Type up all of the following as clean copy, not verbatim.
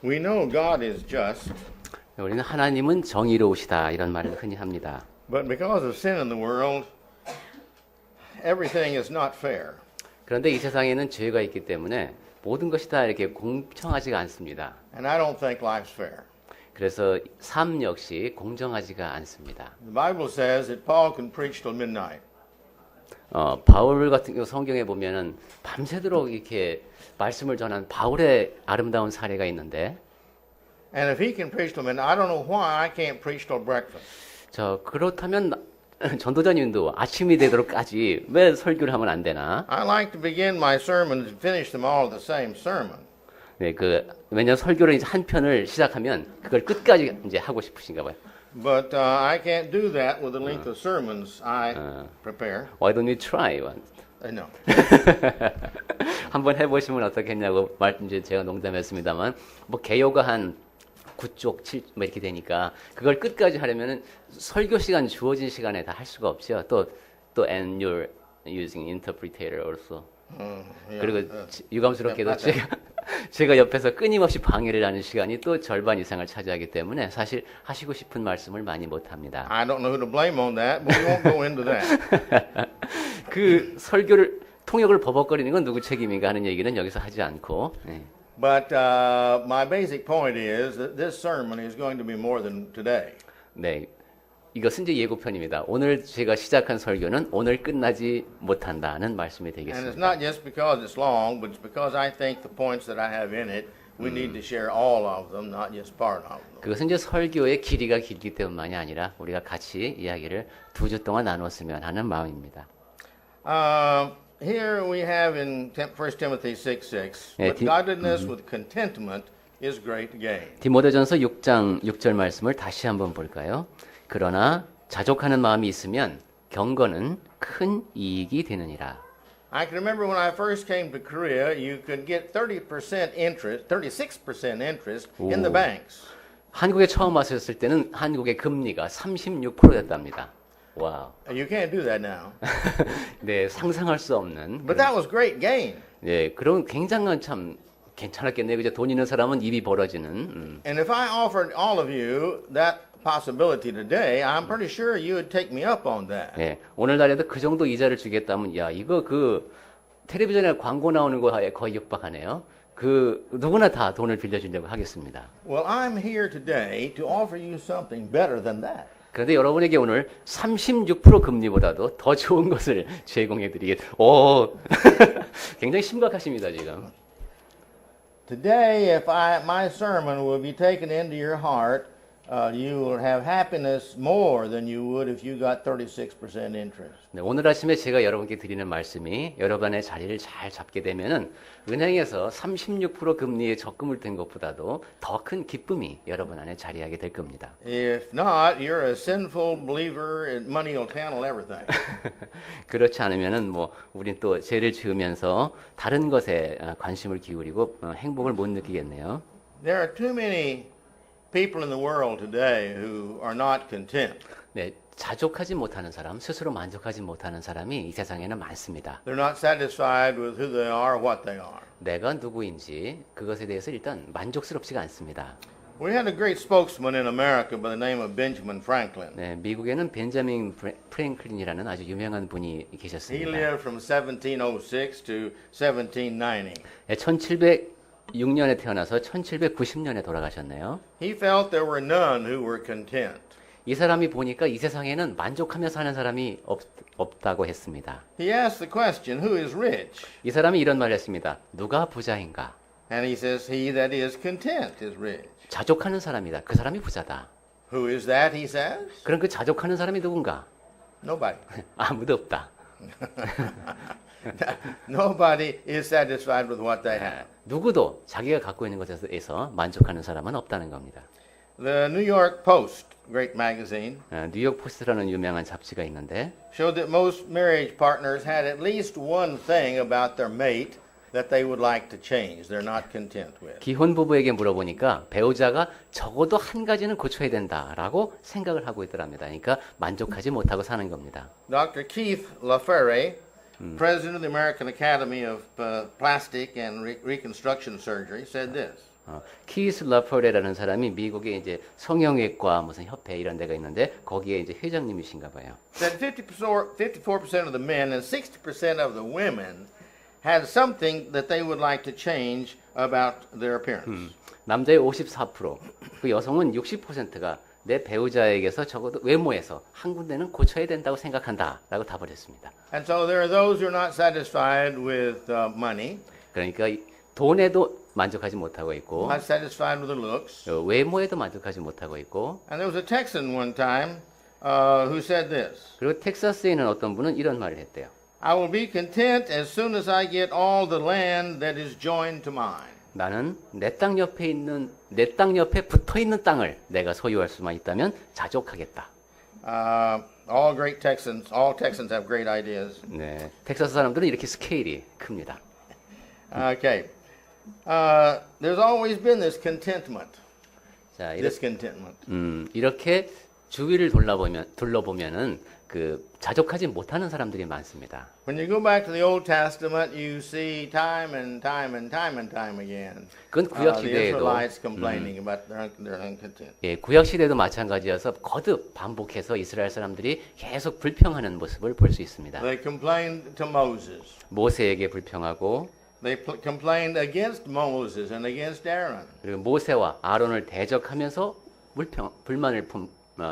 We know God is just, 우리는 하나님은 정의로우시다 이런 말을 흔히 합니다. but because of sin in the world, everything is not fair. 그런데 이 세상에는 죄가 있기 때문에 모든 것이 다 이렇게 공평하지가 않습니다. And I don't think life's fair. 그래서 삶 역시 공정하지가 않습니다. The Bible says that Paul can preach till midnight. 바울 같은 경우 성경에 보면은 밤새도록 이렇게 말씀을 전한 바울의 아름다운 사례가 있는데, And if he can preach till midnight, I don't know why I can't preach till breakfast. 그렇다면 전도자님도 아침이 되도록까지 왜 설교를 하면 안 되나? I like to begin my sermons and finish them all at the same sermon. 네, 왜냐면 설교를 이제 한 편을 시작하면 그걸 끝까지 이제 하고 싶으신가 봐요. But I can't do that with the length of sermons I prepare. Why don't you try one? No. 한번 해보시면 어떻겠냐고 이제 제가 농담했습니다만, 뭐 개요가 한 9쪽, 7, 뭐 이렇게 되니까 그걸 끝까지 하려면은 설교 시간 주어진 시간에 다 할 수가 없죠. 또 and you're using interpreter also. 그리고 유감스럽게도 제가 옆에서 끊임없이 방해를 하는 시간이 또 절반 이상을 차지하기 때문에 사실 하시고 싶은 말씀을 많이 못 합니다. I don't know who to blame on that, but we won't go into that. 그 통역을 버벅거리는 건 누구 책임인가 하는 얘기는 여기서 하지 않고. 네. But my basic point is that this sermon is going to be more than today. 네, 이것은 이제 예고편입니다. 오늘 제가 시작한 설교는 오늘 끝나지 못한다는 말씀이 And it's 되겠습니다. not just because it's long, but it's because I think the points that I have in it, we need to share all of them, not just part of them. 그것은 이제 설교의 길이가 길기 때문만이 아니라 우리가 같이 이야기를 2주 동안 나눴으면 하는 마음입니다. Here we have in 1 Timothy 6:6, 예, but godliness with contentment is great gain. 디모데전서 6장 6절 말씀을 다시 한번 볼까요? 그러나 자족하는 마음이 있으면 경건은 큰 이익이 되느니라. I can remember when I first came to Korea, you could get 30% interest, 36% interest in the banks. 한국에 처음 왔을 때는 한국의 금리가 36%였답니다. 와우. You can't do that now. 네, 상상할 수 없는. But that was great gain. 네, 그런 굉장한 참 괜찮았겠네요. 그죠? 돈 있는 사람은 입이 벌어지는. And if I offered all of you that possibility today, I'm pretty sure you would take me up on that. 네, 오늘날에도 그 정도 이자를 주겠다면, 야, 이거 텔레비전에 광고 나오는 거에 거의 육박하네요. 누구나 다 돈을 빌려주려고 하겠습니다. Well, I'm here today to offer you something better than that. 그런데 여러분에게 오늘 36% 금리보다도 더 좋은 것을 제공해 드리겠습니다. 굉장히 심각하십니다, 지금. Today, if my sermon will be taken into your heart, you will have happiness more than you would if you got 36% interest. 네, 오늘 아침에 제가 여러분께 드리는 말씀이 여러분의 자리를 잘 잡게 되면은 은행에서 36% 금리에 적금을 든 것보다도 더 큰 기쁨이 여러분 안에 자리하게 될 겁니다. If not, you're a sinful believer and money will handle everything. 그렇지 않으면은 우린 또 죄를 지으면서 다른 것에 관심을 기울이고 행복을 못 느끼겠네요. There are too many people in the world today who are not content. 네, 자족하지 못하는 사람, 스스로 만족하지 못하는 사람이 이 세상에는 많습니다. They're not satisfied with who they are, what they are. 내가 누구인지 그것에 대해서 일단 만족스럽지가 않습니다. We had a great spokesman in America by the name of Benjamin Franklin. 네, 미국에는 벤자민 프랭클린이라는 아주 유명한 분이 He 계셨습니다. lived from 1706 to 1790. 네, 1706년에 태어나서 1790년에 돌아가셨네요. He felt there were none who were content. 이 사람이 보니까 이 세상에는 만족하며 사는 사람이 없다고 했습니다. He asked the question, who is rich? 이 사람이 이런 말을 했습니다. 누가 부자인가? And he says, he that is content is rich. 자족하는 사람이다. 그 사람이 부자다. Who is that, he says? 그럼 그 자족하는 사람이 누군가? Nobody. 아무도 없다. Nobody is satisfied with what they have. 누구도 자기가 갖고 있는 것에서 만족하는 사람은 없다는 겁니다. The New York Post, great magazine, 뉴욕 포스트라는 유명한 잡지가 있는데 showed that most marriage partners had at least one thing about their mate that they would like to change. They're not content with. 기혼 부부에게 물어보니까 배우자가 적어도 한 가지는 고쳐야 된다라고 생각을 하고 있더랍니다. 그러니까 만족하지 못하고 사는 겁니다. Dr. Keith LaFerre, president of the American Academy of Plastic and Reconstruction Surgery, said this. 키스 라퍼레라는 사람이 미국의 이제 성형외과 무슨 협회 이런 데가 있는데 거기에 이제 회장님이신가 봐요. That 54% of the men and 60% of the women had something that they would like to change about their appearance. 남자의 54%, 그 여성은 60%가 내 배우자에게서 적어도 외모에서 한 군데는 고쳐야 된다고 생각한다라고 답을 했습니다. And so there are those who are not satisfied with money, 그러니까 돈에도 만족하지 못하고 있고 not satisfied with their looks. 외모에도 만족하지 못하고 있고 And there was a Texan one time who said this: 그리고 텍사스에 있는 어떤 분은 이런 말을 했대요. I will be content as soon as I get all the land that is joined to mine. 나는 내 땅 옆에 붙어 있는 땅을 내가 소유할 수만 있다면 자족하겠다. All Texans have great ideas. 네, 텍사스 사람들은 이렇게 스케일이 큽니다. Okay. There's always been this contentment. 자, Discontentment. 이렇게 주위를 둘러보면은 그 자족하지 못하는 사람들이 많습니다. When you go back to the Old Testament, you see time and time and time and time again 그건 구약 the 시대에도 Israelites complaining about their uncontent. 예, 구약 시대도 마찬가지여서 거듭 반복해서 이스라엘 사람들이 계속 불평하는 모습을 볼 수 있습니다. They complained to Moses. 모세에게 불평하고 They complained against Moses and against Aaron. 그리고 모세와 아론을 대적하면서 불만을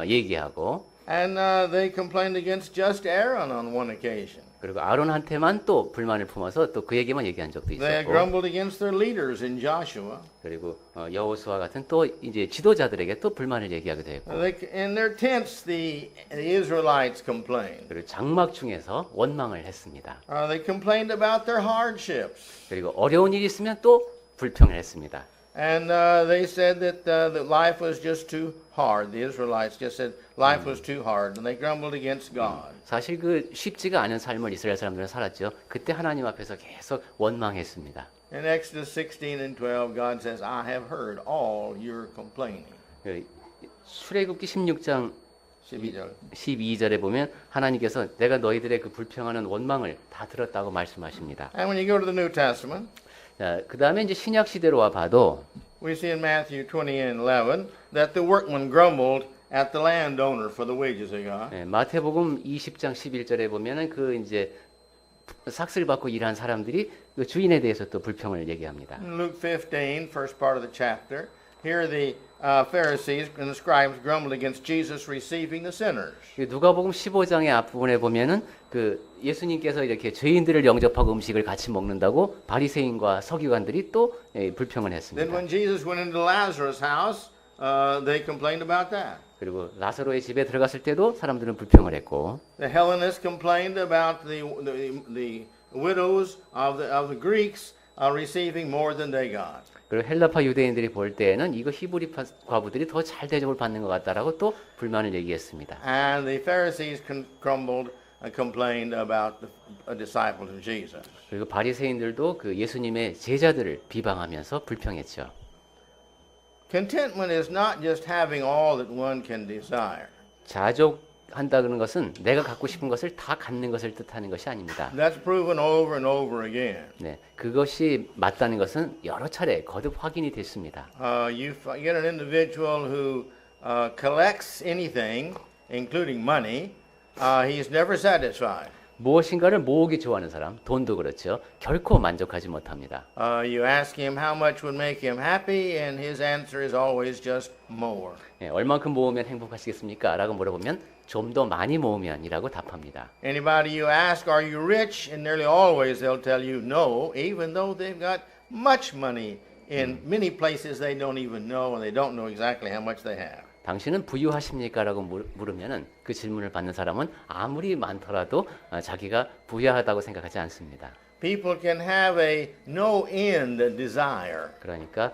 얘기하고 And they complained against just Aaron on one occasion. 그리고 아론한테만 또 불만을 품어서 또 그에게만 얘기한 적도 They 있었고 grumbled against their leaders in Joshua. 그리고 여호수아 같은 또 이제 지도자들에게 또 불만을 얘기하게 되고 In their tents, the Israelites complained. 그리고 장막 중에서 원망을 했습니다. They complained about their hardships. 그리고 어려운 일이 있으면 또 불평을 했습니다. And they said that life was just too hard. The Israelites just said life was too hard, and they grumbled against God. 사실 그 쉽지가 않은 삶을 이스라엘 사람들은 살았죠. 그때 하나님 앞에서 계속 원망했습니다. In Exodus 16 and 12, God says, I have heard all your complaining. 출애굽기 16장 12절. 12절에 보면 하나님께서 내가 너희들의 그 불평하는 원망을 다 들었다고 말씀하십니다. And when you go to the New Testament, 자, 그다음에 이제 신약 시대로 와 봐도 we see in Matthew 20 and 11 that the workman grumbled at the landowner for the wages they got. 마태복음 20장 11절에 보면은 그 이제 삭슬 받고 일한 사람들이 그 주인에 대해서 또 불평을 얘기합니다. In Luke 15, first part of the chapter, here the Pharisees and the scribes grumbled against Jesus receiving the sinners. 누가복음 15장의 앞부분에 보면은 그 예수님께서 이렇게 죄인들을 영접하고 음식을 같이 먹는다고 바리새인과 서기관들이 또 불평을 Then 했습니다. when Jesus went into Lazarus' house, they complained about that. 그리고 라사로의 집에 들어갔을 때도 사람들은 불평을 했고 The Hellenists complained about the widows of the Greeks receiving more than they got. 그리고 헬라파 유대인들이 볼 때에는 이거 히브리 과부들이 더 잘 대접을 받는 것 같다라고 또 불만을 얘기했습니다. And the Pharisees complained about the disciples of Jesus. 그리고 바리새인들도 그 예수님의 제자들을 비방하면서 불평했죠. Contentment is not just having all that one can desire. 자족한다는 것은 내가 갖고 싶은 것을 다 갖는 것을 뜻하는 것이 아닙니다. That's proven over and over again. 네, 그것이 맞다는 것은 여러 차례 거듭 확인이 됐습니다. You get an individual who collects anything, including money. He's never satisfied. 무엇인가를 모으기 좋아하는 사람, 돈도 그렇죠. 결코 만족하지 못합니다. You ask him how much would make him happy, and his answer is always just more. 네, 얼만큼 모으면 행복하시겠습니까? 라고 물어보면 좀 더 많이 모으면이라고 답합니다. Anybody you ask, are you rich? And nearly always they'll tell you no, even though they've got much money in many places they don't even know, and they don't know exactly how much they have. 당신은 부유하십니까? 라고 물으면은 그 질문을 받는 사람은 아무리 많더라도 자기가 부유하다고 생각하지 않습니다. People can have a no-end desire. 그러니까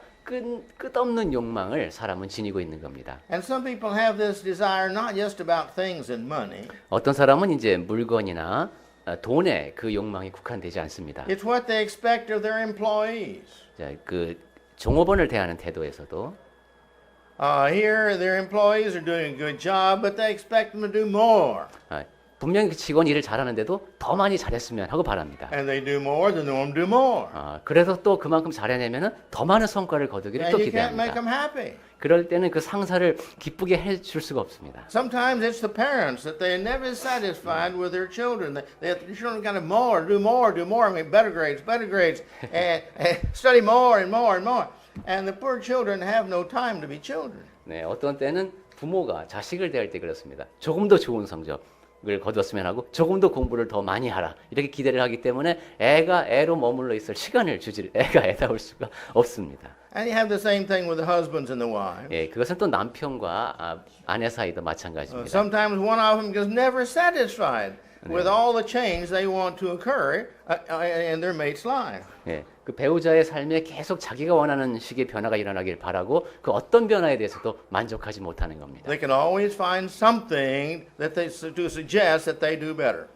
끝없는 욕망을 사람은 지니고 있는 겁니다. And some people have this desire not just about things and money. 어떤 사람은 이제 물건이나 돈에 그 욕망이 국한되지 않습니다. It's what they expect of their employees. 자, 그 종업원을 대하는 태도에서도 Here, their employees are doing a good job, but they expect them to do more. 분명히 그 직원이 일을 잘하는데도 더 많이 잘했으면 하고 바랍니다. And they do more, the norm do more. 그래서 또 그만큼 잘해내면은 더 많은 성과를 거두기를 또 And you can't make them 기대합니다. happy. 그럴 때는 그 상사를 기쁘게 해줄 수가 없습니다. Sometimes it's the parents that they're never satisfied with their children. Their children got to more, do more, do more, make better grades, and study more and more and more. And the poor children have no time to be children. 네, 어떤 때는 부모가 자식을 대할 때 그렇습니다. 조금 더 좋은 성적을 거두었으면 하고 조금 더 공부를 더 많이 하라 이렇게 기대를 하기 때문에 애가 애로 머물러 있을 시간을 주지 애가 애다울 수가 없습니다. And you have the same thing with the husbands and the wives. 예, 그것은 또 남편과 아내 사이도 마찬가지입니다. Sometimes one of them is never satisfied with all the change they want to occur in their mate's life. 예, 그 배우자의 삶에 계속 자기가 원하는 식의 변화가 일어나길 바라고 그 어떤 변화에 대해서도 만족하지 못하는 겁니다. They can always find something that to suggest that they do better.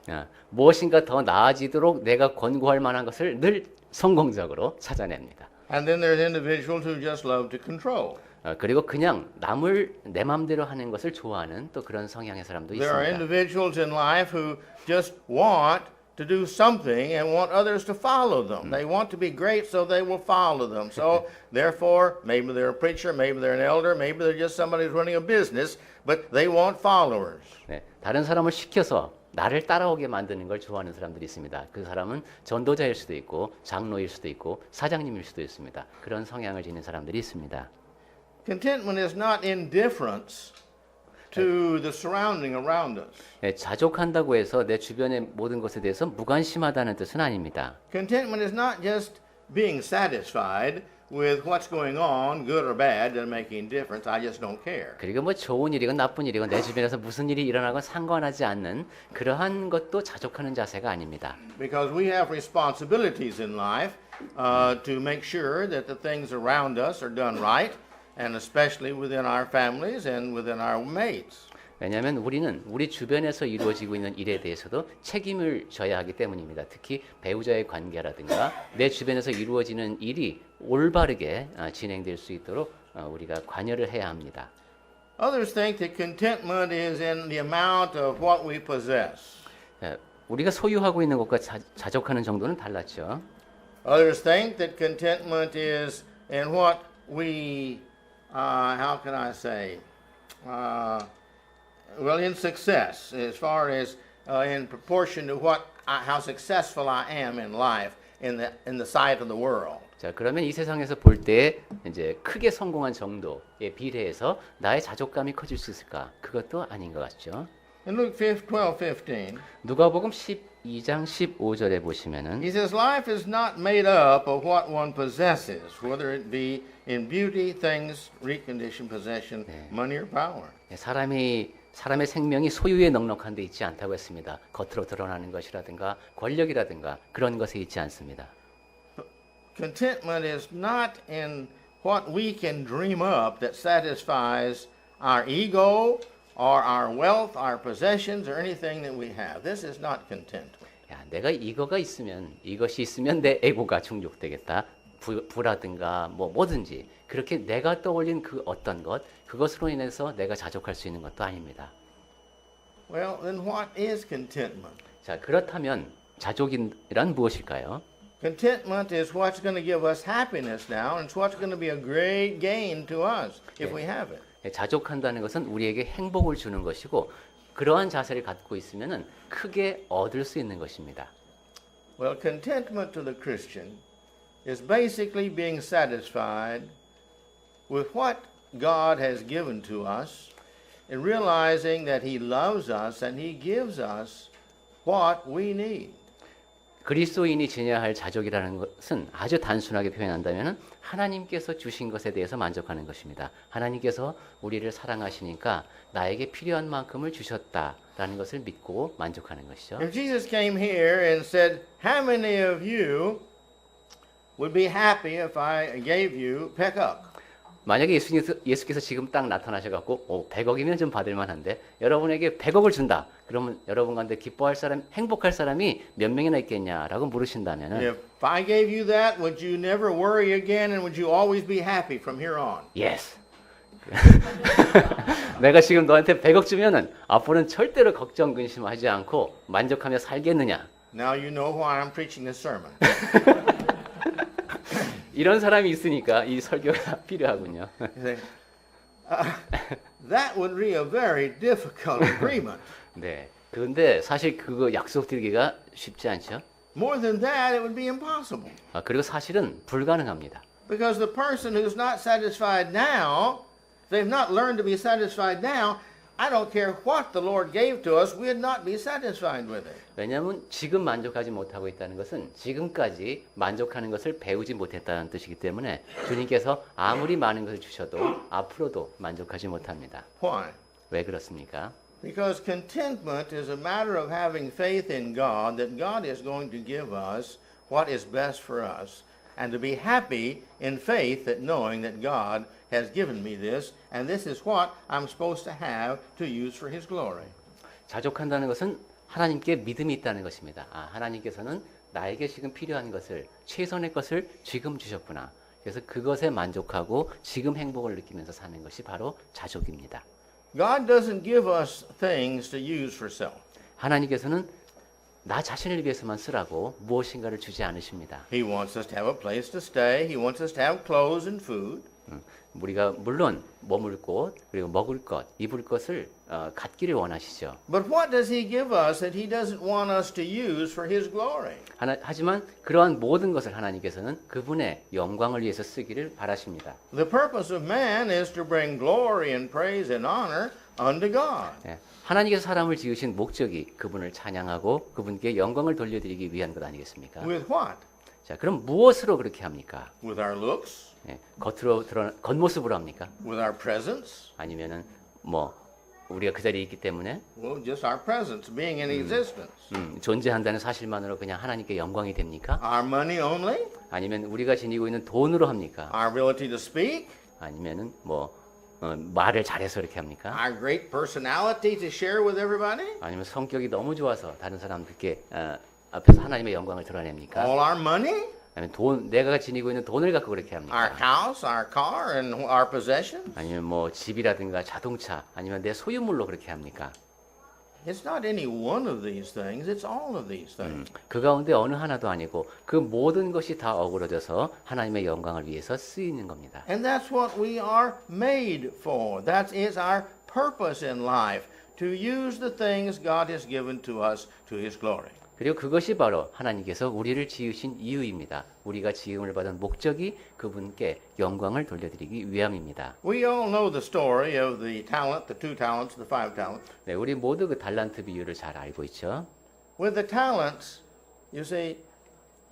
무엇인가 더 나아지도록 내가 권고할 만한 것을 늘 성공적으로 찾아냅니다. And then there's individuals who just love to control. 그리고 그냥 남을 내 마음대로 하는 것을 좋아하는 또 그런 성향의 사람도 There are 있습니다. individuals in life who just want to do something and want others to follow them. They want to be great, so they will follow them. So, therefore, maybe they're a preacher, maybe they're an elder, maybe they're just somebody who's running a business, but they want followers. 네, 다른 사람을 시켜서 나를 따라오게 만드는 걸 좋아하는 사람들이 있습니다. 그 사람은 전도자일 수도 있고 장로일 수도 있고 사장님일 수도 있습니다. 그런 성향을 지닌 사람들이 있습니다. Contentment is not indifference to the surrounding around us. 네, 자족한다고 해서 내 주변의 모든 것에 대해서 무관심하다는 뜻은 아닙니다. Contentment is not just being satisfied with what's going on, good or bad, doesn't make any difference. I just don't care. 그리고 뭐 좋은 일이건 나쁜 일이건 내 주변에서 무슨 일이 일어나건 상관하지 않는 그러한 것도 자족하는 자세가 아닙니다. Because we have responsibilities in life to make sure that the things around us are done right, and especially within our families and within our mates. 왜냐하면 우리는 우리 주변에서 이루어지고 있는 일에 대해서도 책임을 져야 하기 때문입니다. 특히 배우자의 관계라든가 내 주변에서 이루어지는 일이 올바르게 진행될 수 있도록 우리가 관여를 해야 합니다. Others think that contentment is in the amount of what we possess. 우리가 소유하고 있는 것과 자족하는 정도는 달랐죠. Others think that contentment is in what we, how can I say, well, in success, as far as in proportion to how successful I am in life, in the sight of the world. 자, 그러면 이 세상에서 볼 때 이제 크게 성공한 정도에 비례해서 나의 자족감이 커질 수 있을까? 그것도 아닌 것 같죠. In Luke 12:15, 누가복음 12장 15절에 보시면은 he says, "Life is not made up of what one possesses, whether it be in beauty, things, recondition, possession, money, or power." 사람의 생명이 소유에 넉넉한 데 있지 않다고 했습니다. 겉으로 드러나는 것이라든가 권력이라든가 그런 것에 있지 않습니다. Contentment is not in what we can dream up that satisfies our ego or our wealth, our possessions, or anything that we have. This is not contentment. 야, 내가 이것이 있으면 내 에고가 충족되겠다. 부라든가 뭐든지 그렇게 내가 떠올린 그 어떤 것 그것으로 인해서 내가 자족할 수 있는 것도 아닙니다. Well, then what is contentment? 자, 그렇다면 자족이란 무엇일까요? Contentment is what's going to give us happiness now, and it's what's going to be a great gain to us if we have it. 자족한다는 것은 우리에게 행복을 주는 것이고 그러한 자세를 갖고 있으면은 크게 얻을 수 있는 것입니다. Well, contentment to the Christian is basically being satisfied with what God has given to us and realizing that He loves us and He gives us what we need. 그리스도인이 지녀야 할 자족이라는 것은 아주 단순하게 표현한다면 하나님께서 주신 것에 대해서 만족하는 것입니다. 하나님께서 우리를 사랑하시니까 나에게 필요한 만큼을 주셨다라는 것을 믿고 만족하는 것이죠. If Jesus came here and said, "How many of you would be happy if I gave you peck-up?" 만약에 예수께서 지금 딱 나타나셔갖고 100억이면 좀 받을 만한데 여러분에게 100억을 준다. 그러면 여러분 가운데 기뻐할 사람, 행복할 사람이 몇 명이나 있겠냐라고 물으신다면은 If I gave you that, would you never worry again and would you always be happy from here on? Yes. 내가 지금 너한테 100억 주면은 앞으로는 절대로 걱정 근심하지 않고 만족하며 살겠느냐? Now you know why I'm preaching this sermon. 이런 사람이 있으니까 이 설교가 필요하군요. You say, that would be a very difficult agreement. 네. 그런데 사실 그거 약속드리기가 쉽지 않죠. More than that, it would be impossible. 그리고 사실은 불가능합니다. Because the person who's not satisfied now, they've not learned to be satisfied now, I don't care what the Lord gave to us, we'd not be satisfied with it. 왜냐하면 지금 만족하지 못하고 있다는 것은 지금까지 만족하는 것을 배우지 못했다는 뜻이기 때문에 주님께서 아무리 많은 것을 주셔도 앞으로도 만족하지 못합니다. Why? 왜 그렇습니까? Because contentment is a matter of having faith in God that God is going to give us what is best for us, and to be happy in faith that knowing that God has given me this, and this is what I'm supposed to have to use for His glory. 자족한다는 것은 하나님께 믿음이 있다는 것입니다. 하나님께서는 나에게 지금 필요한 것을, 최선의 것을 지금 주셨구나. 그래서 그것에 만족하고 지금 행복을 느끼면서 사는 것이 바로 자족입니다. God doesn't give us things to use for self. 하나님께서는 나 자신을 위해서만 쓰라고 무엇인가를 주지 않으십니다. He wants us to have a place to stay. He wants us to have clothes and food. 우리가 물론 머물 곳, 그리고 먹을 것, 입을 것을 갖기를 원하시죠. But what does He give us that He doesn't want us to use for His glory? 하지만 그러한 모든 것을 하나님께서는 그분의 영광을 위해서 쓰기를 바라십니다. The purpose of man is to bring glory and praise and honor unto God. 하나님께서 사람을 지으신 목적이 그분을 찬양하고 그분께 영광을 돌려드리기 위한 것 아니겠습니까? With what? 자, 그럼 무엇으로 그렇게 합니까? With our looks? 겉으로 겉모습으로 합니까? With our presence? 아니면은 뭐 우리가 그 자리에 있기 때문에 Well, just our presence, being in existence. 존재한다는 사실만으로 그냥 하나님께 영광이 됩니까? Our money only? 아니면 우리가 지니고 있는 돈으로 합니까? Our ability to speak? 아니면은 뭐 말을 잘해서 이렇게 합니까? Our great personality to share with everybody? 아니면 성격이 너무 좋아서 다른 사람들께 앞에서 하나님의 영광을 드러냅니까? All our money? 아니면 내가 지니고 있는 돈을 갖고 그렇게 Our 합니까? house, our car, and our possessions? 아니면 뭐 집이라든가 자동차, 아니면 내 소유물로 그렇게 합니까? It's not any one of these things, it's all of these things. 그 가운데 어느 하나도 아니고 그 모든 것이 다 어우러져서 하나님의 영광을 위해서 쓰이는 겁니다. And that's what we are made for. That is our purpose in life, to use the things God has given to us to His glory. 그리고 그것이 바로 하나님께서 우리를 지으신 이유입니다. 우리가 지음을 받은 목적이 그분께 영광을 돌려드리기 위함입니다. We all know the story of the talent, the 2 talents, the 5 talents. 네, 우리 모두 그 달란트 비유를 잘 알고 있죠. With the talents, you see,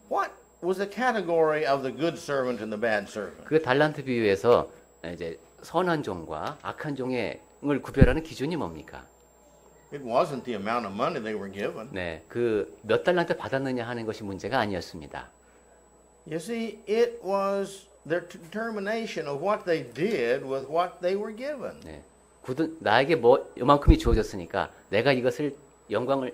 what was the category of the good servant and the bad servant? 그 달란트 비유에서 이제 선한 종과 악한 종을 구별하는 기준이 뭡니까? It wasn't the amount of money they were given. 네, 그 몇 달란트 받았느냐 하는 것이 문제가 아니었습니다. You see, it was their determination of what they did with what they were given. 네, 나에게 뭐 이만큼이 주어졌으니까 내가 이것을 영광을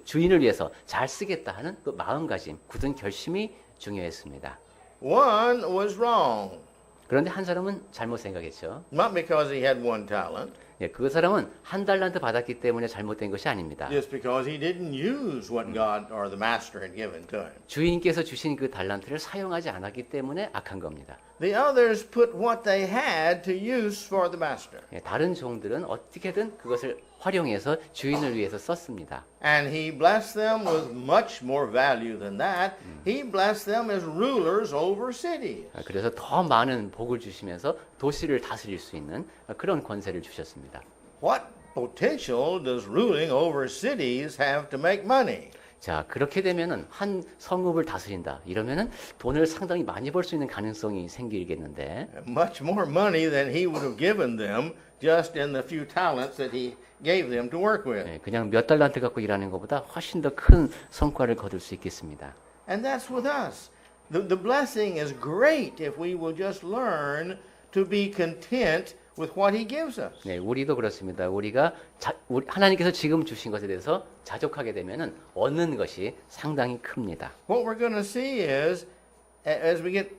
주인을 위해서 잘 쓰겠다 하는 그 마음가짐, 굳은 결심이 중요했습니다. One was wrong, 그런데 한 사람은 잘못 생각했죠. not because he had 1 talent, 예, 그 사람은 한 달란트 받았기 때문에 잘못된 것이 아닙니다. just because he didn't use what God or the master had given to him. 주인께서 주신 그 달란트를 사용하지 않았기 때문에 악한 겁니다. The others put what they had to use for the master. 예, 다른 종들은 어떻게든 그것을 활용해서 주인을 위해서 썼습니다. And he blessed them with much more value than that. He blessed them as rulers over cities. 그래서 더 많은 복을 주시면서 도시를 다스릴 수 있는 그런 권세를 주셨습니다. What potential does ruling over cities have to make money? 자, 그렇게 되면은 한 성읍을 다스린다. 이러면은 돈을 상당히 많이 벌 수 있는 가능성이 생기겠는데. Much more money than he would have given them just in the few talents that he gave them to work with. 네, 그냥 몇 달란트 갖고 일하는 것보다 훨씬 더 큰 성과를 거둘 수 있겠습니다. And that's with us. The blessing is great if we will just learn to be content with what he gives us. 네, 우리도 그렇습니다. 우리가 하나님께서 지금 주신 것에 대해서 자족하게 되면은 얻는 것이 상당히 큽니다. What we're going to see is, as we get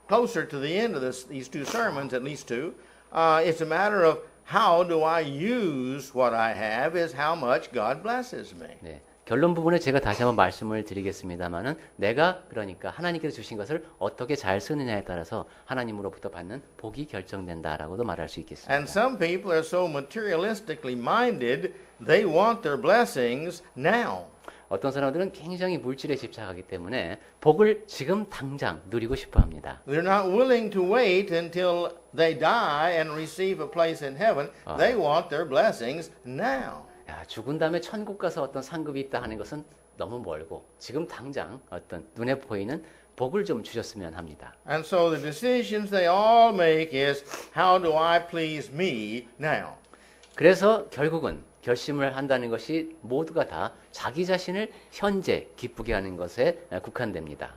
closer to the end of these 2 sermons, at least 2, It's a matter of how do I use what I have is how much God blesses me. 네. 결론 부분에 제가 다시 한번 말씀을 드리겠습니다만은 내가 그러니까 하나님께서 주신 것을 어떻게 잘 쓰느냐에 따라서 하나님으로부터 받는 복이 결정된다라고도 말할 수 있겠습니다. And some people are so materialistically minded, they want their blessings now. 어떤 사람들은 굉장히 물질에 집착하기 때문에 복을 지금 당장 누리고 싶어 합니다. They're not willing to wait until they die and receive a place in heaven. They want their blessings now. 야, 죽은 다음에 천국 가서 어떤 상급이 있다 하는 것은 너무 멀고 지금 당장 어떤 눈에 보이는 복을 좀 주셨으면 합니다. And so the decisions they all make is how do I please me now? 그래서 결국은 결심을 한다는 것이 모두가 다 자기 자신을 현재 기쁘게 하는 것에 국한됩니다.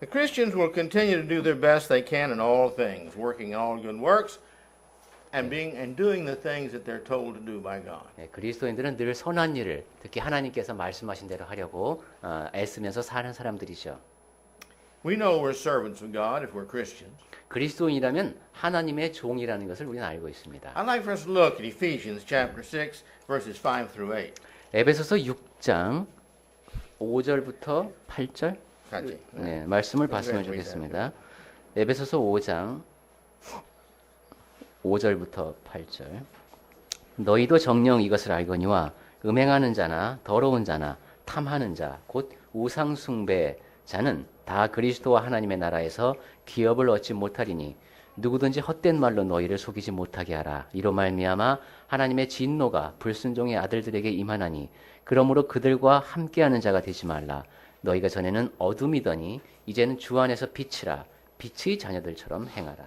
The Christians will continue to do their best they can in all things, working in all good works and doing the things that they're told to do by God. 네, 그리스도인들은 늘 선한 일을 특히 하나님께서 말씀하신 대로 하려고 애쓰면서 사는 사람들이죠. We know we're servants of God if we're Christians. 그리스도인이라면 하나님의 종이라는 것을 우리는 알고 있습니다. I'd like for us to look at Ephesians chapter 6 verses 5 through 8. 에베소서 6장 5절부터 8절 같이. 네, 말씀을 봤으면 좋겠습니다. 에베소서 5장 5절부터 8절. 너희도 정녕 이것을 알거니와 음행하는 자나 더러운 자나 탐하는 자 곧 우상 숭배 자는 다 그리스도와 하나님의 나라에서 기업을 얻지 못하리니 누구든지 헛된 말로 너희를 속이지 못하게 하라. 이로 말미암아 하나님의 진노가 불순종의 아들들에게 임하나니 그러므로 그들과 함께하는 자가 되지 말라. 너희가 전에는 어둠이더니 이제는 주 안에서 빛이라. 빛의 자녀들처럼 행하라.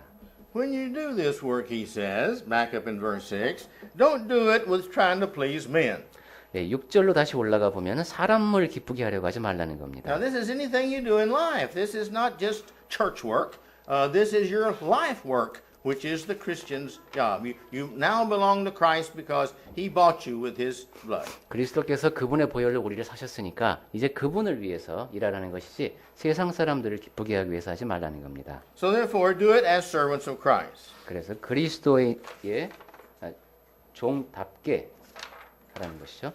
When you do this work, he says, back up in verse 6, don't do it with trying to please men. 네, 6절로 다시 올라가 보면 사람을 기쁘게 하려고 하지 말라는 겁니다. Now, this is anything you do in life. This is not just church work. This is your life work, which is the Christian's job. You now belong to Christ because he bought you with his blood. 그리스도께서 그분의 보혈로 우리를 사셨으니까 이제 그분을 위해서 일하라는 것이지 세상 사람들을 기쁘게 하기 위해서 하지 말라는 겁니다. So therefore, do it as servants of Christ. 그래서 그리스도의 종답게 하라는 것이죠.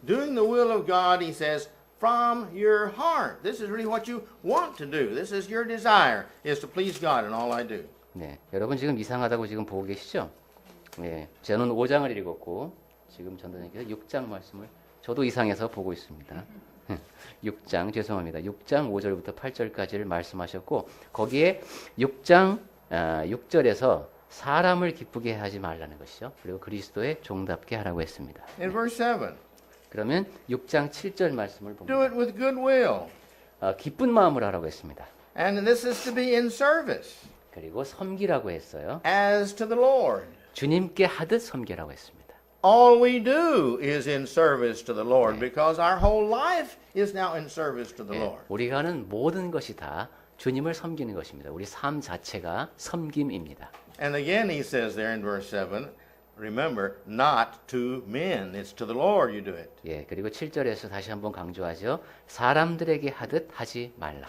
Doing the will of God, he says, from your heart. This is really what you want to do. This is your desire, is to please God in all I do. 네, 여러분 지금 이상하다고 지금 보고 계시죠? 네, 저는 5장을 읽었고 지금 전도사님께서 6장 말씀을 저도 이상해서 보고 있습니다. 6장 죄송합니다. 6장 5절부터 8절까지를 말씀하셨고 거기에 6장 6절에서 사람을 기쁘게 하지 말라는 것이죠. 그리고 그리스도의 종답게 하라고 했습니다. In verse 7, 그러면 6장 7절 말씀을 do 봅니다. it with good will. 기쁜 마음으로 하라고 했습니다. And this is to be in service, 그리고 섬기라고 했어요. as to the Lord. 주님께 하듯 섬기라고 했습니다. All we do is in service to the Lord because our whole life is now in service to the 예, Lord. 우리가 하는 모든 것이 다 주님을 섬기는 것입니다. 우리 삶 자체가 섬김입니다. And again he says there in verse 7, remember, not to men. It's to the Lord you do it. 예, 그리고 7절에서 다시 한번 강조하죠. 사람들에게 하듯 하지 말라.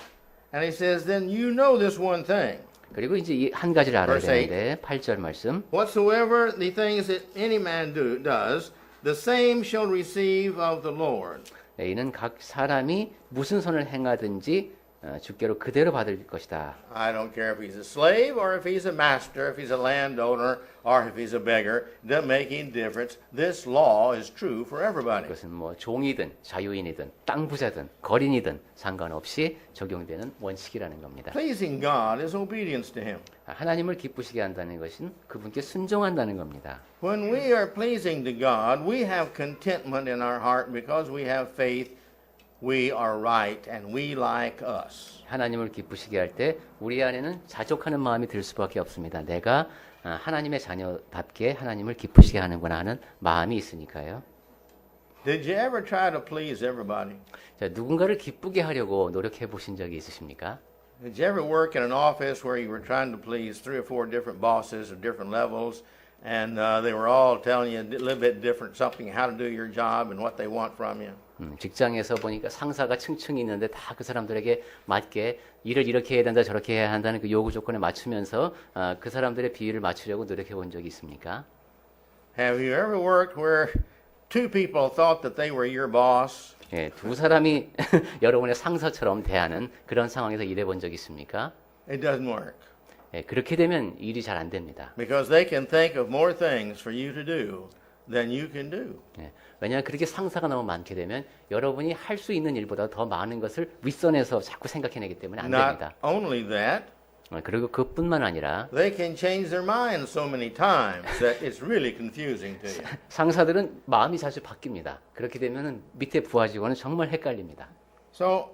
And he says, then you know this one thing. 그리고 이제 이 한 가지를 알아야 Verse 되는데 8절 말씀. Whatsoever the things that any man does, the same shall receive of the Lord. 예, 이는 각 사람이 무슨 선을 행하든지 주께로 그대로 받을 것이다. I don't care if he's a slave or if he's a master, if he's a landowner or if he's a beggar. It doesn't make any difference. This law is true for everybody. 그것은 뭐 종이든 자유인이든 땅 부자든 거린이든 상관없이 적용되는 원칙이라는 겁니다. Pleasing God is obedience to him. 하나님을 기쁘시게 한다는 것은 그분께 순종한다는 겁니다. When we are pleasing to God, we have contentment in our heart because we have faith. We are right and we like us. 하나님을 기쁘시게 할 때 우리 안에는 자족하는 마음이 들 수밖에 없습니다. 내가 하나님의 자녀답게 하나님을 기쁘시게 하는구나 하는 마음이 있으니까요. Did you ever try to please everybody? 자, 누군가를 기쁘게 하려고 노력해 보신 적이 있으십니까? Did you ever work in an office where you were trying to please 3 or 4 different bosses of different levels and they were all telling you a little bit different something how to do your job and what they want from you? 직장에서 보니까 상사가 층층이 있는데 다 그 사람들에게 맞게 일을 이렇게 해야 된다 저렇게 해야 한다는 그 요구 조건에 맞추면서 그 사람들의 비위를 맞추려고 노력해 본 적이 있습니까? Have you ever worked where two people thought that they were your boss? 예, 두 사람이 여러분의 상사처럼 대하는 그런 상황에서 일해 본 적 있습니까? It doesn't work. 예, 그렇게 되면 일이 잘 안 됩니다. Because they can think of more things for you to do than you can do. 예, 왜냐하면 그렇게 상사가 너무 많게 되면 여러분이 할 수 있는 일보다 더 많은 것을 윗선에서 자꾸 생각해내기 때문에 안 됩니다. Not only that, 그리고 그뿐만 아니라 they can change their mind so many times that it's really confusing to you. 상사들은 마음이 자주 바뀝니다. 그렇게 되면 밑에 부하 직원은 정말 헷갈립니다. So,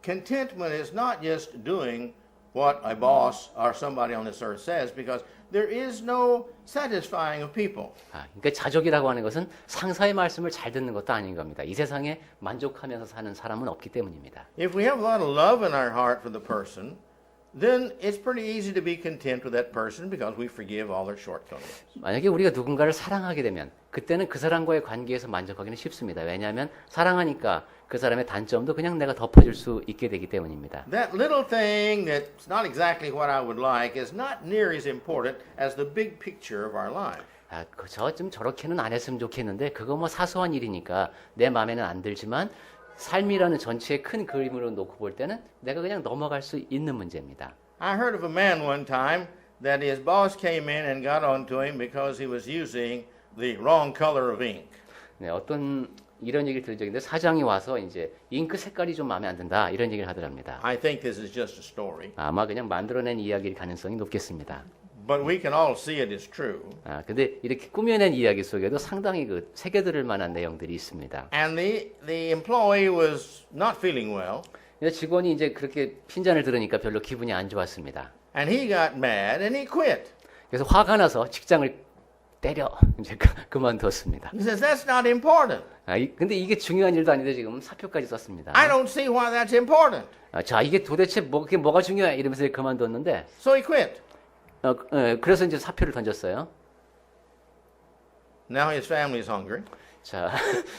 contentment is not just doing what a boss or somebody on this earth says, because there is no satisfying of people. 그러니까 자족이라고 하는 것은 상사의 말씀을 잘 듣는 것도 아닌 겁니다. 이 세상에 만족하면서 사는 사람은 없기 때문입니다. If we have a lot of love in our heart for the person, then it's pretty easy to be content with that person because we forgive all their shortcomings. 만약에 우리가 누군가를 사랑하게 되면 그때는 그 사람과의 관계에서 만족하기는 쉽습니다. 왜냐하면 사랑하니까 그 사람의 단점도 그냥 내가 덮어줄 수 있게 되기 때문입니다. That little thing that's not exactly what I would like is not near as important as the big picture of our life. 저 좀 저렇게는 안 했으면 좋겠는데 그거 뭐 사소한 일이니까 내 마음에는 안 들지만 삶이라는 전체의 큰 그림으로 놓고 볼 때는 내가 그냥 넘어갈 수 있는 문제입니다. I heard of a man one time that his boss came in and got onto him because he was using the wrong color of ink. 네, 어떤 이런 얘기를 들은 적인데 사장이 와서 이제 잉크 색깔이 좀 마음에 안 든다 이런 얘기를 하더랍니다. I think this is just a story, 아마 그냥 만들어낸 이야기일 가능성이 높겠습니다. but we can all see it is true. 근데 이렇게 꾸며낸 이야기 속에도 상당히 그 새겨들을 만한 내용들이 있습니다. And the employee was not feeling well, 근데 직원이 이제 그렇게 핀잔을 들으니까 별로 기분이 안 좋았습니다. and he got mad and he quit. 그래서 화가 나서 직장을 때려 이제 그만뒀습니다. He says that's not important. 근데 이게 중요한 일도 아닌데 지금 사표까지 썼습니다. I don't see why that's important. 자, 이게 도대체 그게 뭐가 중요해 이러면서 그만뒀는데 So he quit. 그래서 이제 사표를 던졌어요. Now his family is hungry. 자,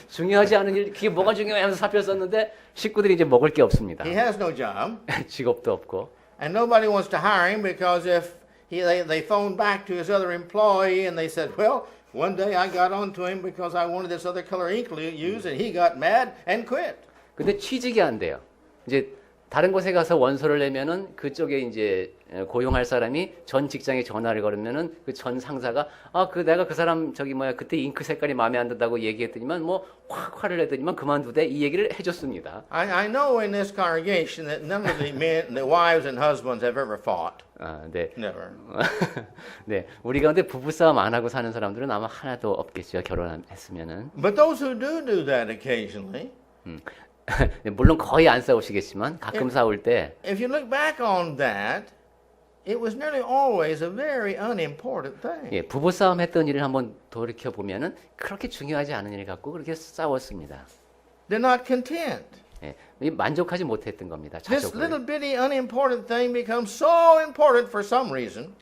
중요하지 않은 일, 그게 뭐가 중요해 하면서 사표 썼는데 식구들이 이제 먹을 게 없습니다. He has no job, 직업도 없고. and nobody wants to hire him because if they phoned back to his other employee and they said, well, one day I got onto him because I wanted this other color ink used, and he got mad and quit. 근데 취직이 안 돼요. 이제 다른 곳에 가서 원서를 내면은 그쪽에 이제 고용할 사람이 전 직장에 전화를 걸으면은 그 전 상사가 내가 그 사람 그때 잉크 색깔이 마음에 안 든다고 얘기했더니만 뭐 확 화를 내더니만 그만두대 이 얘기를 해줬습니다. I know in this congregation that none of the men, the wives and husbands have ever fought. 네. Never. 네. 우리 가운데 부부싸움 안 하고 사는 사람들은 아마 하나도 없겠죠. 결혼했으면은. But those who do that occasionally, 물론 거의 안 싸우시겠지만 가끔 싸울 때 if you look back on that, it was nearly always a very unimportant thing. 예, 부부싸움 했던 일을 한번 돌이켜 보면은 그렇게 중요하지 않은 일 갖고 그렇게 싸웠습니다. They're not content. 예, 만족하지 못했던 겁니다. This 자족을. little bitty unimportant thing becomes so important for some reason.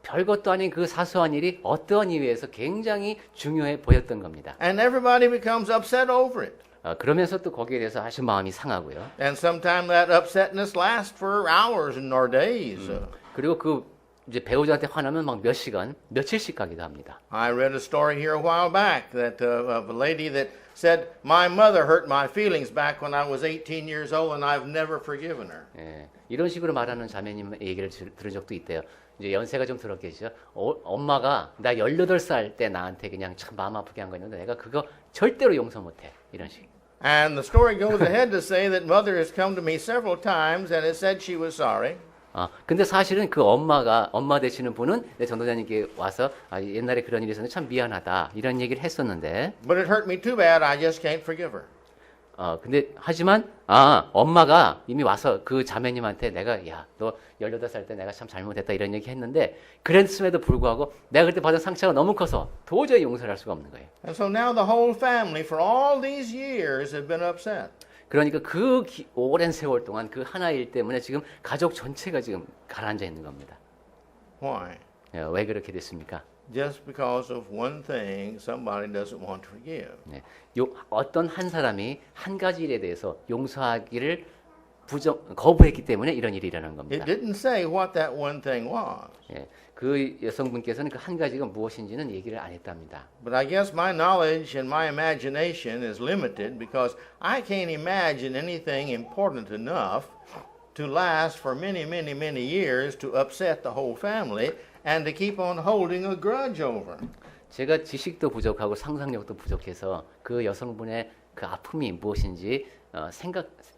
별것도 아닌 그 사소한 일이 어떠한 이유에서 굉장히 중요해 보였던 겁니다. And everybody becomes upset over it. 그러면서 또 거기에 대해서 아주 마음이 상하고요. And sometimes that upsetness lasts for hours or days. 그리고 그 이제 배우자한테 화나면 막 몇 시간, 며칠씩 가기도 합니다. I read a story here a while back that of a lady that said, "My mother hurt my feelings back when I was 18 years old, and I've never forgiven her." 예, 이런 식으로 말하는 자매님 얘기를 들은 적도 있대요. 이제 연세가 좀 들었겠죠. 엄마가 나 18살 때 나한테 그냥 참 마음 아프게 한 거 있는데 내가 그거 절대로 용서 못해. 이런 식. And the story goes ahead to say that mother has come to me several times and has said she was sorry. 근데 사실은 그 엄마 되시는 분은 내 전도자님께 와서 옛날에 그런 일이 있었는데 참 미안하다. 이런 얘기를 했었는데. But it hurt me too bad. I just can't forgive her. 근데 하지만 엄마가 이미 와서 그 자매님한테 내가 야, 너 18살 때 내가 참 잘못했다 이런 얘기 했는데 그랬음에도 불구하고 내가 그때 받은 상처가 너무 커서 도저히 용서를 할 수가 없는 거예요. And so now the whole family for all these years have been upset. 그러니까 그 오랜 세월 동안 그 하나 일 때문에 지금 가족 전체가 지금 가라앉아 있는 겁니다. Why? 왜 그렇게 됐습니까? just because of one thing somebody doesn't want to forgive. 네. 어떤 한 사람이 한 가지 일에 대해서 용서하기를 거부했기 때문에 이런 일이 일어난 겁니다. It didn't say what that one thing was. 예, 그 여성분께서는 그 한 가지가 무엇인지는 얘기를 안 했답니다. But I guess my knowledge and my imagination is limited because I can't imagine anything important enough to last for many, many, many years to upset the whole family and to keep on holding a grudge over. 제가 지식도 부족하고 상상력도 부족해서 그 여성분의 그 아픔이 무엇인지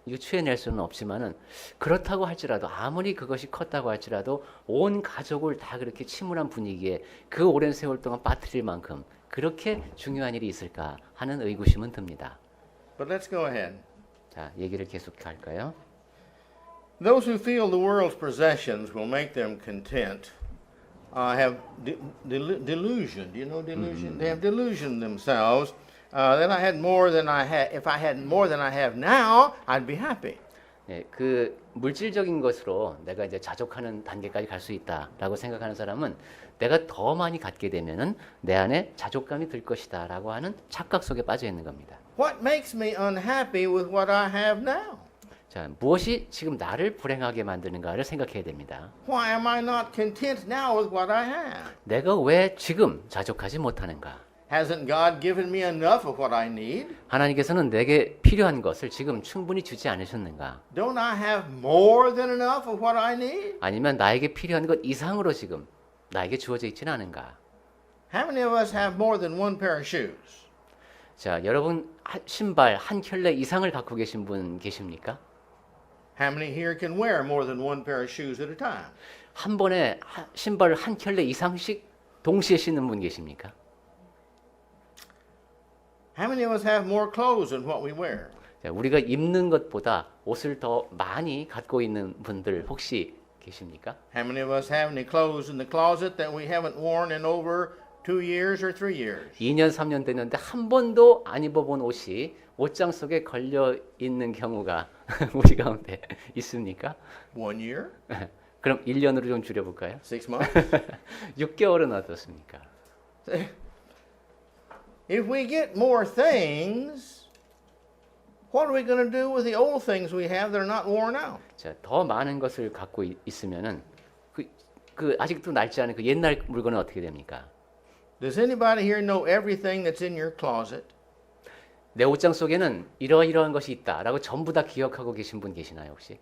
유추해낼 수는 없지만은 그렇다고 할지라도 아무리 그것이 컸다고 할지라도 온 가족을 다 그렇게 침울한 분위기에 그 오랜 세월 동안 빠뜨릴 만큼 그렇게 중요한 일이 있을까 하는 의구심은 듭니다. But let's go ahead. 자, 얘기를 계속할까요? Those who feel the world's possessions will make them content have delusion. Do you know delusion? They have delusioned themselves. That I had more than I had. If I had more than I have now, I'd be happy. 네, 그 물질적인 것으로 내가 이제 자족하는 단계까지 갈 수 있다라고 생각하는 사람은 내가 더 많이 갖게 되면은 내 안에 자족감이 들 것이다라고 하는 착각 속에 빠져 있는 겁니다. What makes me unhappy with what I have now? 자, 무엇이 지금 나를 불행하게 만드는가를 생각해야 됩니다. Why am I not content now with what I have? 내가 왜 지금 자족하지 못하는가? Hasn't God given me enough of what I need? 하나님께서는 내게 필요한 것을 지금 충분히 주지 않으셨는가? Don't I have more than enough of what I need? 아니면 나에게 필요한 것 이상으로 지금 나에게 주어져 있지는 않은가? How many of us have more than one pair of shoes? 자, 여러분 신발 한 켤레 이상을 갖고 계신 분 계십니까? How many here can wear more than one pair of shoes at a time? 한 번에 신발을 한 켤레 이상씩 동시에 신는 분 계십니까? How many of us have more clothes than what we wear? 자, 우리가 입는 것보다 옷을 더 많이 갖고 있는 분들 혹시 계십니까? How many of us have any clothes in the closet that we haven't worn in over 2 years or 3 years? 2년, 3년 됐는데 한 번도 안 입어본 옷이 옷장 속에 걸려 있는 경우가 우리 가운데 있습니까? 1 year? 그럼 1년으로 좀 줄여볼까요? 6 months? 6개월은 어떻습니까? If we get more things, what are we going to do with the old things we have that are not worn out? 자, 더 많은 것을 갖고 있으면은 그 아직도 낡지 않은 그 옛날 물건은 어떻게 됩니까? Does anybody here know everything that's in your closet? 내 옷장 속에는 이러이러한 것이 있다라고 전부 다 기억하고 계신 분 계시나요 혹시?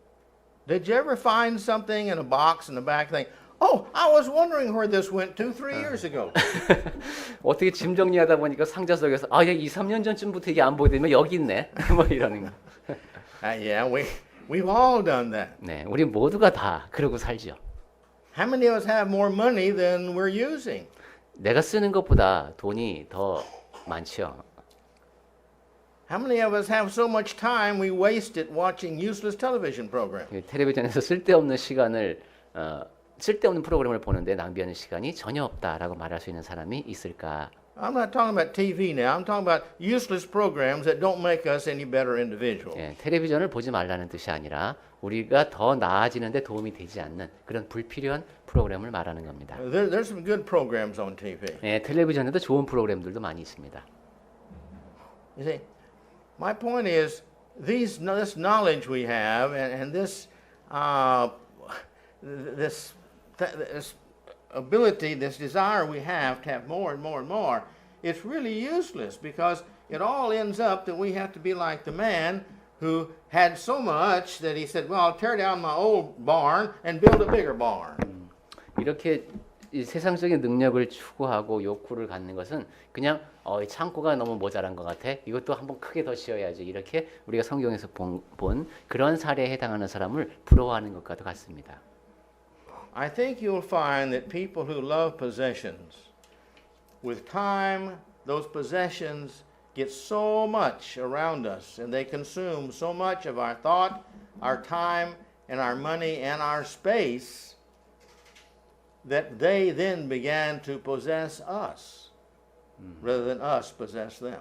Did you ever find something in a box in the back thing? Oh, I was wondering where this went 2, 3 years ago. 어떻게 짐 정리하다 보니까 상자 속에서 야 2, 3년 전쯤부터 이게 안 보이더니 여기 있네. 뭐 이러는 거. Yeah, we've all done that. 네, 우리 모두가 다 그러고 살죠. How many of us have more money than we're using? 내가 쓰는 것보다 돈이 더 많죠. How many of us have so much time we waste it watching useless television programs? 텔레비전에서 쓸데없는 시간을 쓸데없는 프로그램을 보는데 낭비하는 시간이 전혀 없다라고 말할 수 있는 사람이 있을까? I'm not talking about TV now. I'm talking about useless programs that don't make us any better individuals. 예, 텔레비전을 보지 말라는 뜻이 아니라 우리가 더 나아지는데 도움이 되지 않는 그런 불필요한 프로그램을 말하는 겁니다. There's some good programs on TV. 예, 텔레비전에도 좋은 프로그램들도 많이 있습니다. You see, my point is this knowledge we have and this ability, this desire we have to have more and more and more, it's really useless because it all ends up that we have to be like the man who had so much that he said, well, I'll tear down my old barn and build a bigger barn. 이렇게 이 세상적인 능력을 추구하고 욕구를 갖는 것은 그냥 이 창고가 너무 모자란 것 같아. 이것도 한번 크게 더 지어야지. 이렇게 우리가 성경에서 본 그런 사례에 해당하는 사람을 부러워하는 것과도 같습니다. I think you'll find that people who love possessions, with time, those possessions get so much around us and they consume so much of our thought, our time, and our money and our space that they then began to possess us rather than us possess them.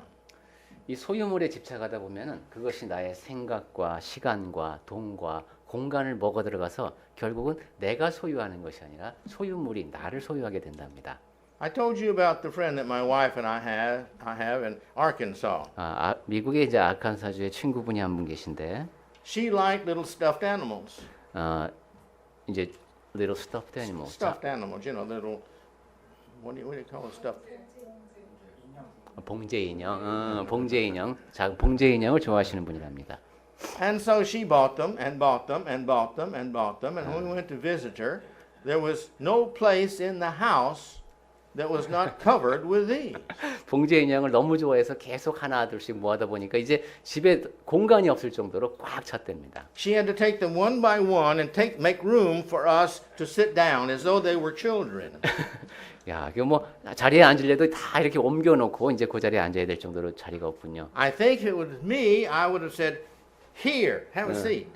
이 소유물에 집착하다 보면은 그것이 나의 생각과 시간과 돈과 공간을 먹어 들어가서 결국은 내가 소유하는 것이 아니라 소유물이 나를 소유하게 된답니다. I told you about the friend that my wife and I have in Arkansas. 미국의 이제 아칸사주에 친구분이 한 분 계신데, She liked little stuffed animals. 이제 little stuffed animals. Stuffed animals, you know, little, what do you call it, stuffed? 봉제 인형, 봉제 인형, 작은 봉제 인형을 좋아하시는 분이랍니다. And so she bought them and bought them and bought them and bought them. And when we went to visit her, there was no place in the house that was not covered with these. 봉제 인형을 너무 좋아해서 계속 하나 둘씩 모아다 보니까 이제 집에 공간이 없을 정도로 꽉 찼답니다. She had to take them one by one and make room for us to sit down as though they were children. 야, 그 뭐 자리에 앉으려도 다 이렇게 옮겨놓고 이제 그 자리에 앉아야 될 정도로 자리가 없군요. I think if it was me, I would have said, "Here, have a seat."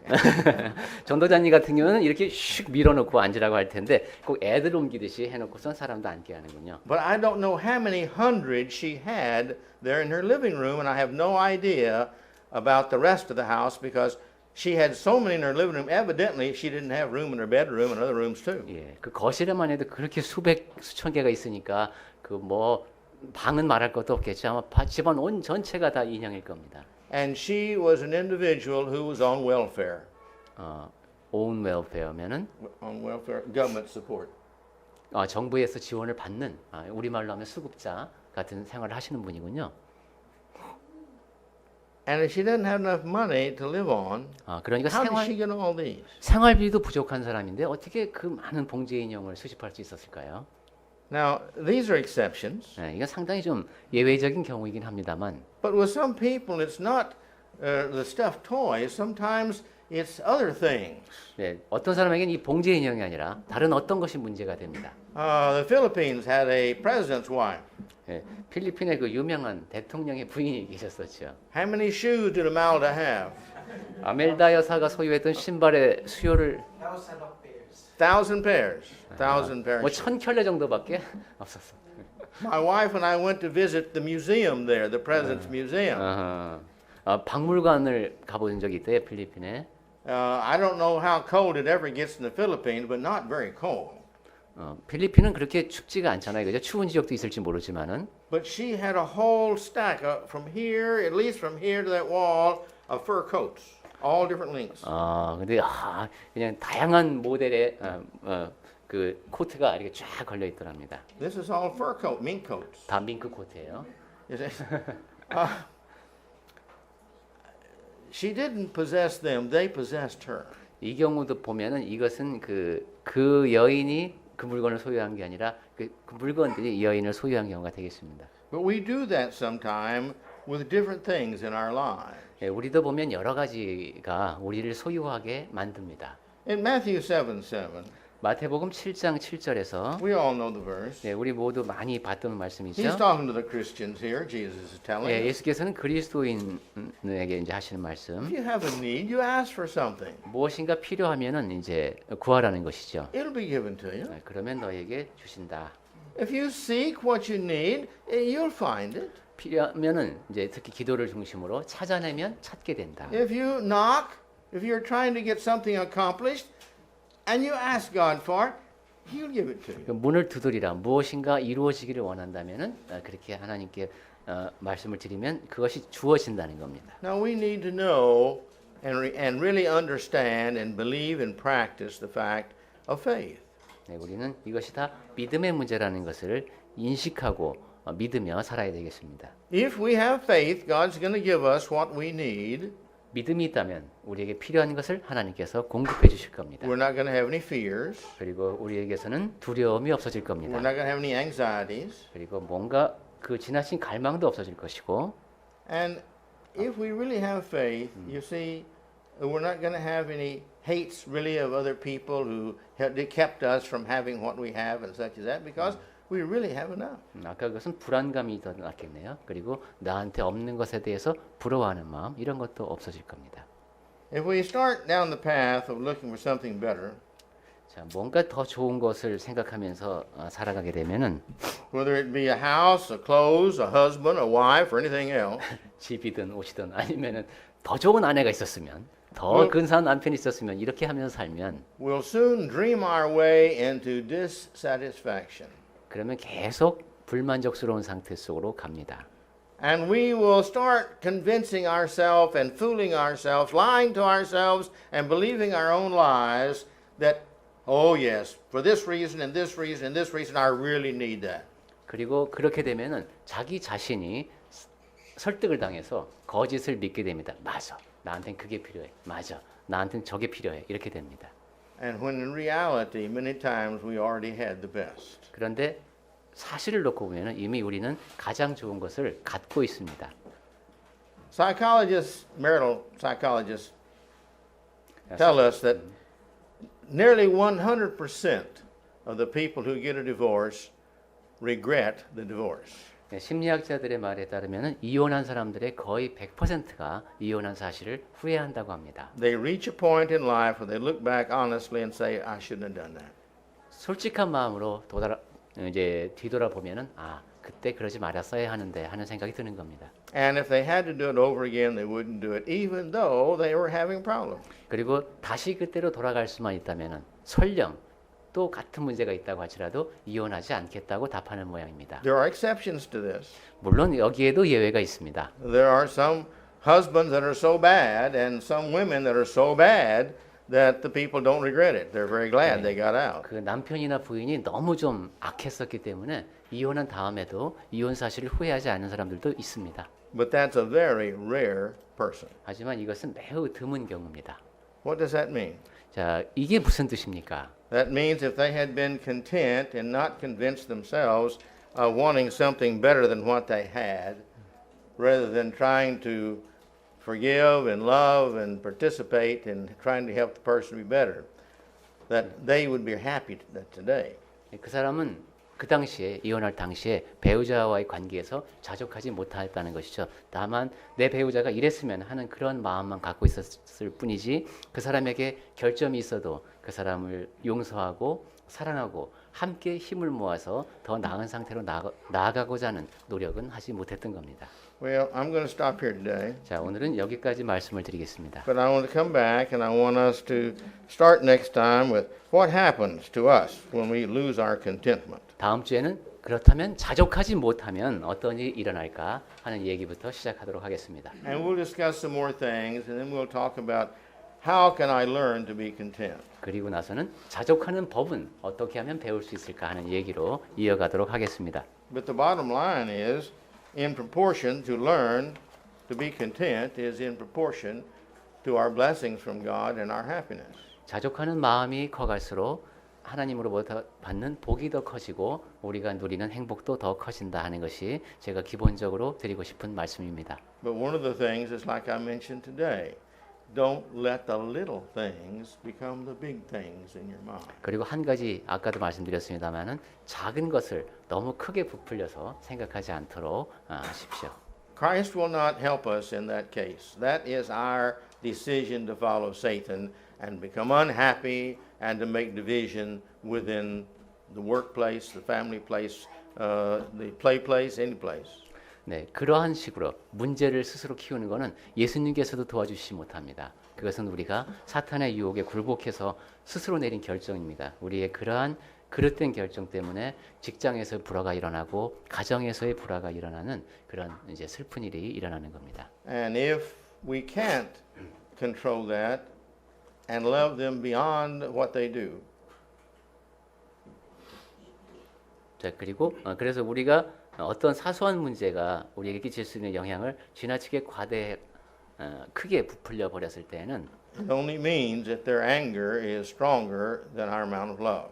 전도자님 같은 경우는 이렇게 슉 밀어놓고 앉으라고 할 텐데 꼭 애들 옮기듯이 해놓고선 사람도 앉게 하는군요. But I don't know how many hundreds she had there in her living room, and I have no idea about the rest of the house because she had so many in her living room. Evidently, she didn't have room in her bedroom and other rooms too. 예, 그 거실에만 해도 그렇게 수천 개가 있으니까 그 뭐 방은 말할 것도 없겠죠. 아마 집안 온 전체가 다 인형일 겁니다. And she was an individual who was on welfare. own welfare면은 On welfare, government support. 정부에서 지원을 받는 우리말로 하면 수급자 같은 생활을 하시는 분이군요. And if she didn't have enough money to live on, 그러니까 how did she get all these? 생활비도 부족한 사람인데 어떻게 그 많은 봉제 인형을 수집할 수 있었을까요? Now, these are exceptions. 네, 이건 상당히 좀 예외적인 경우이긴 합니다만. But with some people, it's not the stuffed toys. Sometimes it's other things. 네, 어떤 사람에게는 이 봉제 인형이 아니라 다른 어떤 것이 문제가 됩니다. The Philippines had a president's wife. 네, 필리핀의 그 유명한 대통령의 부인이 계셨었죠. How many shoes did Amalda have? 아멜다 여사가 소유했던 신발의 수요를 1,000 pairs. 1,000 pairs. 뭐 1,000켤레 정도밖에 없었어. My wife and I went to visit the museum there, the president's museum. 박물관을 가본 적이 있대요, 필리핀에. I don't know how cold it ever gets in the Philippines, but not very cold. 필리핀은 그렇게 춥지가 않잖아요, 그죠? 추운 지역도 있을지 모르지만은. But she had a whole stack from here, at least from here to that wall, of fur coats, all different lengths. 근데 그냥 다양한 모델의 그 코트가 이렇게 쫙 걸려 있더랍니다. This is all fur coat, mink coats. 다 밍크 코트예요. She didn't possess them; they possessed her. 이 경우도 보면은 이것은 그 여인이 그 물건을 소유한 게 아니라 그 물건들이 이 여인을 소유한 경우가 되겠습니다. But we do that sometime with different things in our lives. 예, 우리도 보면 여러 가지가 우리를 소유하게 만듭니다. In Matthew 7:7, 마태복음 7장 7절에서 we all know the verse. 예, 우리 모두 많이 봤던 He's 말씀이죠. talking to the Christians here. Jesus is telling. 예, 예수께서는 그리스도인에게 이제 하시는 말씀. If you have a need, you ask for something. 무엇인가 필요하면은 이제 구하라는 것이죠. It'll be given to you. 그러면 너에게 주신다. If you seek what you need, you'll find it. 필요하면은 이제 특히 기도를 중심으로 찾아내면 찾게 된다. If you knock, if you're trying to get something accomplished, and you ask God for it, He'll give it to you. 문을 두드리라. 무엇인가 이루어지기를 원한다면은 그렇게 하나님께 말씀을 드리면 그것이 주어진다는 겁니다. Now we need to know and really understand and believe and practice the fact of faith. 네, 우리는 이것이 다 믿음의 문제라는 것을 인식하고 믿으며 살아야 되겠습니다. If we have faith, God's going to give us what we need. 믿음이 있다면 우리에게 필요한 것을 하나님께서 공급해 주실 겁니다. We're not going to have any fears. 그리고 우리에게서는 두려움이 없어질 We're 겁니다. not going to have any anxieties. 그리고 뭔가 그 지나친 갈망도 없어질 것이고. And if we really have faith, you see, we're not going to have any hates really of other people who kept us from having what we have and such as that because we really have enough. 아까 그것은 불안감이 더 낫겠네요. 그리고 나한테 없는 것에 대해서 부러워하는 마음 이런 것도 없어질 겁니다. If we start down the path of looking for something better, 자, 뭔가 더 좋은 것을 생각하면서 살아가게 되면은 whether it be a house, a clothes, a husband, a wife, or anything else, 집이든 옷이든 아니면은 더 좋은 아내가 있었으면 더 근사한 남편이 있었으면 이렇게 하면서 살면 we'll soon dream our way into dissatisfaction. 그러면 계속 불만족스러운 상태 속으로 갑니다. And we will start convincing ourselves and fooling ourselves, lying to ourselves and believing our own lies that, oh yes, for this reason and this reason and this reason, I really need that. 그리고 그렇게 되면은 자기 자신이 설득을 당해서 거짓을 믿게 됩니다. 맞아. 나한텐 그게 필요해. 맞아. 나한텐 저게 필요해. 이렇게 됩니다. And when in reality, many times we already had the best. 그런데 사실을 놓고 보면은 이미 우리는 가장 좋은 것을 갖고 있습니다. Psychologists, marital psychologists, tell us that nearly 100% of the people who get a divorce regret the divorce. 심리학자들의 말에 따르면은 이혼한 사람들의 거의 100%가 이혼한 사실을 후회한다고 합니다. They reach a point in life where they look back honestly and say, I shouldn't have done that. 솔직한 마음으로 이제 뒤돌아보면은 아 그때 그러지 말았어야 하는데 하는 생각이 드는 겁니다. And if they had to do it over again, they wouldn't do it, even though they were having problems. 그리고 다시 그때로 돌아갈 수만 있다면은 설령 또 같은 문제가 있다고 할지라도 이혼하지 않겠다고 답하는 모양입니다. There are exceptions to this. 물론 여기에도 예외가 있습니다. There are some husbands that are so bad and some women that are so bad that the people don't regret it. They're very glad they got out. 그 남편이나 부인이 너무 좀 악했었기 때문에 이혼한 다음에도 이혼 사실을 후회하지 않는 사람들도 있습니다. But that's a very rare person. 하지만 이것은 매우 드문 경우입니다. What does that mean? 자, 이게 무슨 뜻입니까? That means if they had been content and not convinced themselves of wanting something better than what they had, rather than trying to forgive and love and participate in trying to help the person be better, that they would be happy today. 그 사람은 그 당시에 이혼할 당시에 배우자와의 관계에서 자족하지 못했다는 것이죠. 다만 내 배우자가 이랬으면 하는 그런 마음만 갖고 있었을 뿐이지 그 사람에게 결점이 있어도 그 사람을 용서하고 사랑하고 함께 힘을 모아서 더 나은 상태로 나아가고자 하는 노력은 하지 못했던 겁니다. Well, I'm going to stop here today. 자, 오늘은 여기까지 말씀을 드리겠습니다. But I want to come back and I want us to start next time with what happens to us when we lose our contentment. 다음 주에는 그렇다면 자족하지 못하면 어떤 일이 일어날까 하는 얘기부터 시작하도록 하겠습니다. And we'll discuss some more things and then we'll talk about how can I learn to be content. 그리고 나서는 자족하는 법은 어떻게 하면 배울 수 있을까 하는 얘기로 이어가도록 하겠습니다. But the bottom line is, in proportion to learn to be content is in proportion to our blessings from God and our happiness. 자족하는 마음이 커갈수록 하나님으로부터 받는 복이 더 커지고 우리가 누리는 행복도 더 커진다 하는 것이 제가 기본적으로 드리고 싶은 말씀입니다. But one of the things is like I mentioned today. Don't let the little things become the big things in your mind. 그리고 한 가지 아까도 말씀드렸습니다마는 작은 것을 너무 크게 부풀려서 생각하지 않도록 하십시오. Christ will not help us in that case. That is our decision to follow Satan and become unhappy and to make division within the workplace, the family place, the play place, any place. 네, 그러한 식으로 문제를 스스로 키우는 것은 예수님께서도 도와주시지 못합니다. 그것은 우리가 사탄의 유혹에 굴복해서 스스로 내린 결정입니다. 우리의 그러한 그릇된 결정 때문에 직장에서 불화가 일어나고 가정에서의 불화가 일어나는 그런 이제 슬픈 일이 일어나는 겁니다. And if we can't control that and love them beyond what they do, 자, 그리고 그래서 우리가 어떤 사소한 문제가 우리에게 끼칠 수 있는 영향을 지나치게 크게 부풀려 버렸을 때에는 it only means that their anger is stronger than our amount of love.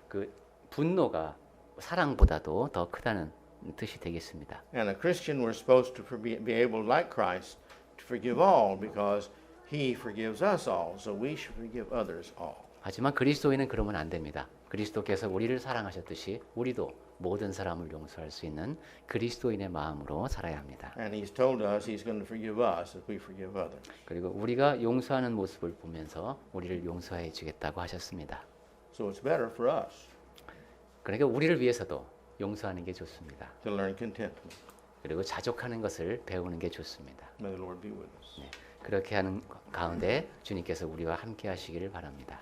그 분노가 사랑보다도 더 크다는 뜻이 되겠습니다. And a Christian, we're supposed to be able, like Christ, to forgive all because He forgives us all. So we should forgive others all. 하지만 그리스도인은 그러면 안 됩니다. 그리스도께서 우리를 사랑하셨듯이 우리도 모든 사람을 용서할 수 있는 그리스도인의 마음으로 살아야 합니다. And He's told us He's going to forgive us if we forgive others. 그리고 우리가 용서하는 모습을 보면서 우리를 용서해 주겠다고 하셨습니다. So it's better for us 그러니까 우리를 위해서도 용서하는 게 좋습니다. to learn contentment. 그리고 자족하는 것을 배우는 게 좋습니다. May the Lord be with us. 그렇게 하는 가운데 주님께서 우리와 함께 하시기를 바랍니다.